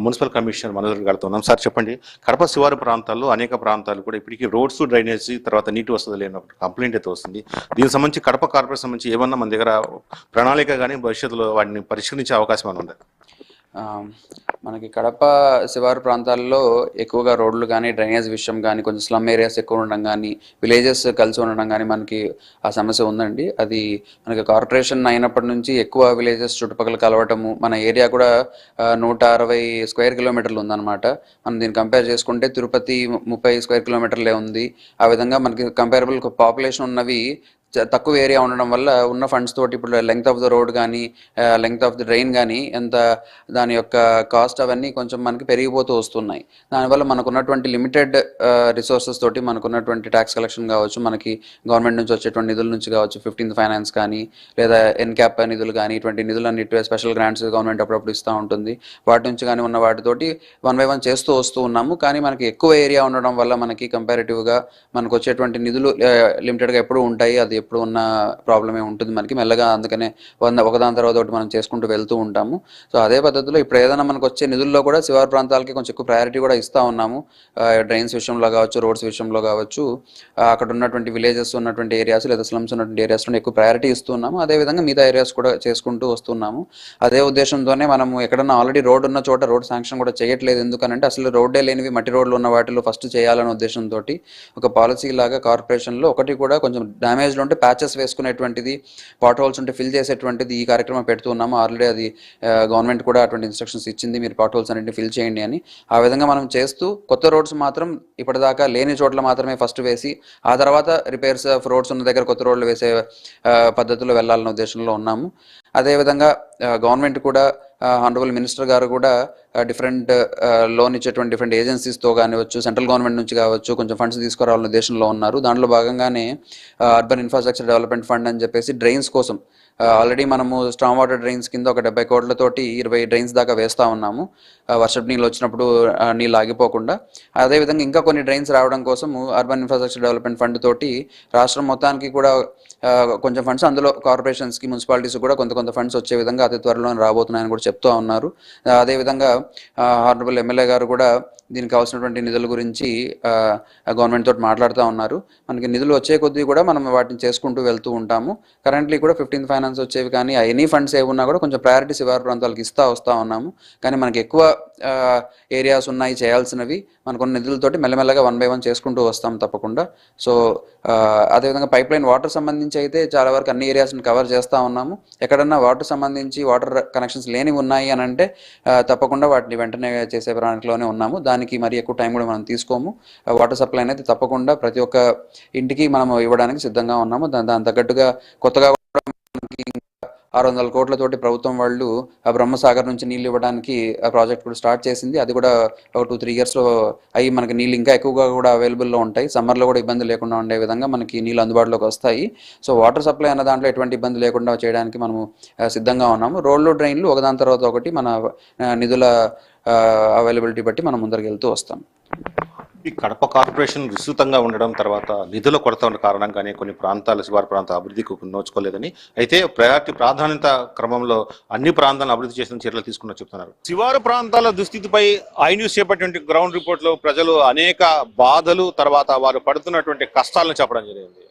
మున్సిపల్ కమిషనర్ మనోహర్ గారితో ఉన్నాం. సార్ చెప్పండి, కడప శివారు ప్రాంతాల్లో అనేక ప్రాంతాలు కూడా ఇప్పటికీ రోడ్స్, డ్రైనేజీ, తర్వాత నీటి వసతులు లేని కంప్లైంట్ అయితే వస్తుంది. దీనికి సంబంధించి కడప కార్పొరేషన్ సంబంధించి ఏమన్నా మన దగ్గర ప్రణాళిక కానీ భవిష్యత్తులో వాటిని పరిష్కరించే అవకాశం అని ఉంది? మనకి కడప శివారు ప్రాంతాల్లో ఎక్కువగా రోడ్లు కానీ డ్రైనేజ్ విషయం కానీ కొంచెం స్లమ్ ఏరియాస్ ఎక్కువ ఉండడం కానీ విలేజెస్ కలిసి ఉండడం కానీ మనకి ఆ సమస్య ఉందండి. అది మనకి కార్పొరేషన్ అయినప్పటి నుంచి ఎక్కువ విలేజెస్ చుట్టుపక్కల కలవటము, మన ఏరియా కూడా 160 స్క్వేర్ కిలోమీటర్లు ఉందన్నమాట. మనం దీన్ని కంపేర్ చేసుకుంటే తిరుపతి 30 స్క్వేర్ కిలోమీటర్లే ఉంది. ఆ విధంగా మనకి కంపేరబుల్ పాపులేషన్ ఉన్నవి తక్కువ ఏరియా ఉండడం వల్ల ఉన్న ఫండ్స్ తోటి ఇప్పుడు లెంగ్త్ ఆఫ్ ద రోడ్ కానీ లెంగ్త్ ఆఫ్ ద డ్రైన్ కానీ ఎంత దాని యొక్క కాస్ట్ అవన్నీ కొంచెం మనకి పెరిగిపోతూ వస్తున్నాయి. దానివల్ల మనకున్నటువంటి లిమిటెడ్ రిసోర్సెస్ తోటి మనకున్నటువంటి ట్యాక్స్ కలెక్షన్ కావచ్చు, మనకి గవర్నమెంట్ నుంచి వచ్చేటువంటి నిధుల నుంచి కావచ్చు, 15th ఫైనాన్స్ కానీ లేదా ఎన్క్యాప్ నిధులు కానీ ఇటువంటి నిధులన్నీ స్పెషల్ గ్రాంట్స్ గవర్నమెంట్ అప్పుడప్పుడు ఇస్తూ ఉంటుంది. వాటి నుంచి కానీ ఉన్న వాటితోటి 1 by 1 చేస్తూ వస్తూ ఉన్నాము. కానీ మనకి ఎక్కువ ఏరియా ఉండడం వల్ల మనకి కంపారిటివ్గా మనకు వచ్చేటువంటి నిధులు లిమిటెడ్గా ఎప్పుడూ ఉంటాయి. అది ఎప్పుడు ఉన్న ప్రాబ్లమే ఉంటుంది మనకి. మెల్లగా అందుకనే ఒకదాని తర్వాత ఒకటి మనం చేసుకుంటూ వెళ్తూ ఉంటాము. సో అదే పద్ధతిలో ఇప్పుడు ఏదైనా మనకు వచ్చే నిధుల్లో కూడా శివారు ప్రాంతాలకి కొంచెం ఎక్కువ ప్రయారిటీ కూడా ఇస్తూ ఉన్నాము. డ్రైన్స్ విషయంలో కావచ్చు, రోడ్స్ విషయంలో కావచ్చు, అక్కడ ఉన్నటువంటి విలేజెస్ ఉన్నటువంటి ఏరియాస్ లేదా స్లమ్స్ ఉన్నటువంటి ఏరియాస్లో ఎక్కువ ప్రయారిటీ ఇస్తున్నాము. అదేవిధంగా మిగతా ఏరియాస్ కూడా చేసుకుంటూ వస్తున్నాము. అదే ఉద్దేశంతోనే మనము ఎక్కడన్నా ఆల్రెడీ రోడ్ ఉన్న చోట రోడ్ శాంక్షన్ కూడా చేయట్లేదు. ఎందుకనంటే అసలు రోడ్డే లేనివి మట్టి రోడ్లు ఉన్న వాటిలో ఫస్ట్ చేయాలనే ఉద్దేశంతో ఒక పాలసీ లాగా కార్పొరేషన్లో ఒకటి కూడా కొంచెం డ్యామేజ్డ్ ఉంటే ప్యాచెస్ వేసుకునేటువంటిది, పాట్ హోల్స్ ఉంటే ఫిల్ చేసేటువంటిది ఈ కార్యక్రమం పెడుతూ ఉన్నాము. ఆల్రెడీ అది గవర్నమెంట్ కూడా అటువంటి ఇన్స్ట్రక్షన్స్ ఇచ్చింది, మీరు పాట్ హోల్స్ అన్నింటినీ ఫిల్ చేయండి అని. ఆ విధంగా మనం చేస్తూ కొత్త రోడ్స్ మాత్రం ఇప్పటిదాకా లేని చోట్ల మాత్రమే ఫస్ట్ వేసి ఆ తర్వాత రిపేర్స్ ఆఫ్ రోడ్స్ ఉన్న దగ్గర కొత్త రోడ్లు వేసే పద్ధతిలో వెళ్ళాలనే ఉద్దేశంలో ఉన్నాము. అదేవిధంగా గవర్నమెంట్ కూడా ఆనరబుల్ మినిస్టర్ గారు కూడా డిఫరెంట్ లోన్ ఇచ్చేటువంటి డిఫరెంట్ ఏజెన్సీస్తో కానివచ్చు, సెంట్రల్ గవర్నమెంట్ నుంచి కావచ్చు కొంచెం ఫండ్స్ తీసుకురావాలనే ఉద్దేశంలో ఉన్నారు. దాంట్లో భాగంగానే అర్బన్ ఇన్ఫ్రాస్ట్రక్చర్ డెవలప్మెంట్ ఫండ్ అని చెప్పేసి డ్రైన్స్ కోసం ఆల్రెడీ మనము స్ట్రాంగ్ వాటర్ డ్రైన్స్ కింద ఒక 70 కోట్లతోటి 20 డ్రైన్స్ దాకా వేస్తూ ఉన్నాము. వర్షపు నీళ్ళు వచ్చినప్పుడు నీళ్ళు ఆగిపోకుండా. అదేవిధంగా ఇంకా కొన్ని డ్రైన్స్ రావడం కోసము అర్బన్ ఇన్ఫ్రాస్ట్రక్చర్ డెవలప్మెంట్ ఫండ్ తోటి రాష్ట్రం మొత్తానికి కూడా కొంచెం ఫండ్స్, అందులో కార్పొరేషన్స్కి, మున్సిపాలిటీస్ కూడా కొంత ఫండ్స్ వచ్చే విధంగా అతి త్వరలో రాబోతున్నాయని కూడా చెప్తూ ఉన్నారు. అదేవిధంగా హానరబుల్ ఎమ్మెల్యే గారు కూడా దీనికి కావాల్సినటువంటి నిధుల గురించి గవర్నమెంట్ తోటి మాట్లాడుతూ ఉన్నారు. మనకి నిధులు వచ్చే కొద్దీ కూడా మనం వాటిని చేసుకుంటూ వెళ్తూ ఉంటాము. కరెంట్లీ కూడా 15th ఫైనాన్స్ వచ్చేవి కానీ ఎనీ ఫండ్స్ ఏమున్నా కూడా కొంచెం ప్రయారిటీ శివారు ప్రాంతాలకు వస్తూ ఉన్నాము. కానీ మనకి ఎక్కువ ఏరియాస్ ఉన్నాయి చేయాల్సినవి. మనకున్న నిధులతోటి మెల్లమెల్లగా 1 by 1 చేసుకుంటూ వస్తాం తప్పకుండా. సో అదేవిధంగా పైప్ లైన్ వాటర్ సంబంధించి అయితే చాలా వరకు అన్ని ఏరియాస్ని కవర్ చేస్తూ ఉన్నాము. ఎక్కడన్నా వాటర్ సంబంధించి వాటర్ కనెక్షన్స్ లేనివి ఉన్నాయి అని అంటే తప్పకుండా వాటిని వెంటనే చేసే ప్రణాళికలోనే ఉన్నాము. దానికి మరి ఎక్కువ టైం కూడా మనం తీసుకోము. వాటర్ సప్లై అనేది తప్పకుండా ప్రతి ఒక్క ఇంటికి మనం ఇవ్వడానికి సిద్ధంగా ఉన్నాము. దాని తగ్గట్టుగా కొత్తగా 600 కోట్లతోటి ప్రభుత్వం వాళ్ళు బ్రహ్మసాగర్ నుంచి నీళ్ళు ఇవ్వడానికి ఆ ప్రాజెక్ట్ కూడా స్టార్ట్ చేసింది. అది కూడా ఒక 2-3 ఇయర్స్లో అయ్యి మనకి నీళ్ళు ఇంకా ఎక్కువగా కూడా అవైలబుల్లో ఉంటాయి. సమ్మర్లో కూడా ఇబ్బంది లేకుండా ఉండే విధంగా మనకి నీళ్ళు అందుబాటులోకి వస్తాయి. సో వాటర్ సప్లై అన్న దాంట్లో ఎటువంటి ఇబ్బంది లేకుండా చేయడానికి మనము సిద్ధంగా ఉన్నాము. రోడ్లు, డ్రైన్లు ఒకదాని తర్వాత ఒకటి మన నిధుల అవైలబిలిటీ బట్టి మనం ముందరికి వెళ్తూ వస్తాం. ఈ కడప కార్పొరేషన్ విస్తృతంగా ఉండడం, తర్వాత నిధుల కొరత ఉన్న కారణంగానే కొన్ని ప్రాంతాలు శివారు ప్రాంత అభివృద్ధికి నోచుకోలేదని, అయితే ప్రాధాన్యత క్రమంలో అన్ని ప్రాంతాలను అభివృద్ధి చేసిన చర్యలు తీసుకున్నా చెప్తున్నారు. శివారు ప్రాంతాల దుస్థితిపై ఐన్యూస్ చేపట్టిన గ్రౌండ్ రిపోర్ట్ లో ప్రజలు అనేక బాధలు, తర్వాత వారు పడుతున్నటువంటి కష్టాలను చెప్పడం జరిగింది.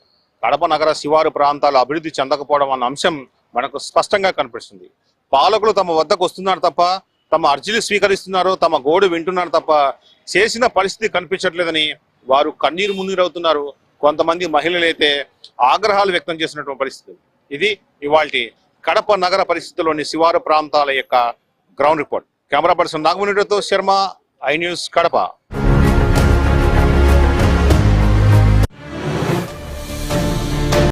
కడప నగర శివారు ప్రాంతాలు అభివృద్ధి చెందకపోవడం అన్న అంశం మనకు స్పష్టంగా కనిపిస్తుంది. పాలకులు తమ వద్దకు వస్తున్నారు తప్ప, తమ అర్జీలు స్వీకరిస్తున్నారు, తమ గోడు వింటున్నారు తప్ప చేసిన పరిస్థితి కనిపించట్లేదని వారు కన్నీరు మున్నీరవుతున్నారు. కొంతమంది మహిళలైతే ఆగ్రహాలు వ్యక్తం చేసినటువంటి పరిస్థితి. ఇది ఇవాల్టి కడప నగర పరిస్థితుల్లోని శివారు ప్రాంతాల యొక్క గ్రౌండ్ రిపోర్ట్. కెమెరా పర్సన్ నాగమణితో శర్మ, ఐన్యూస్ కడప.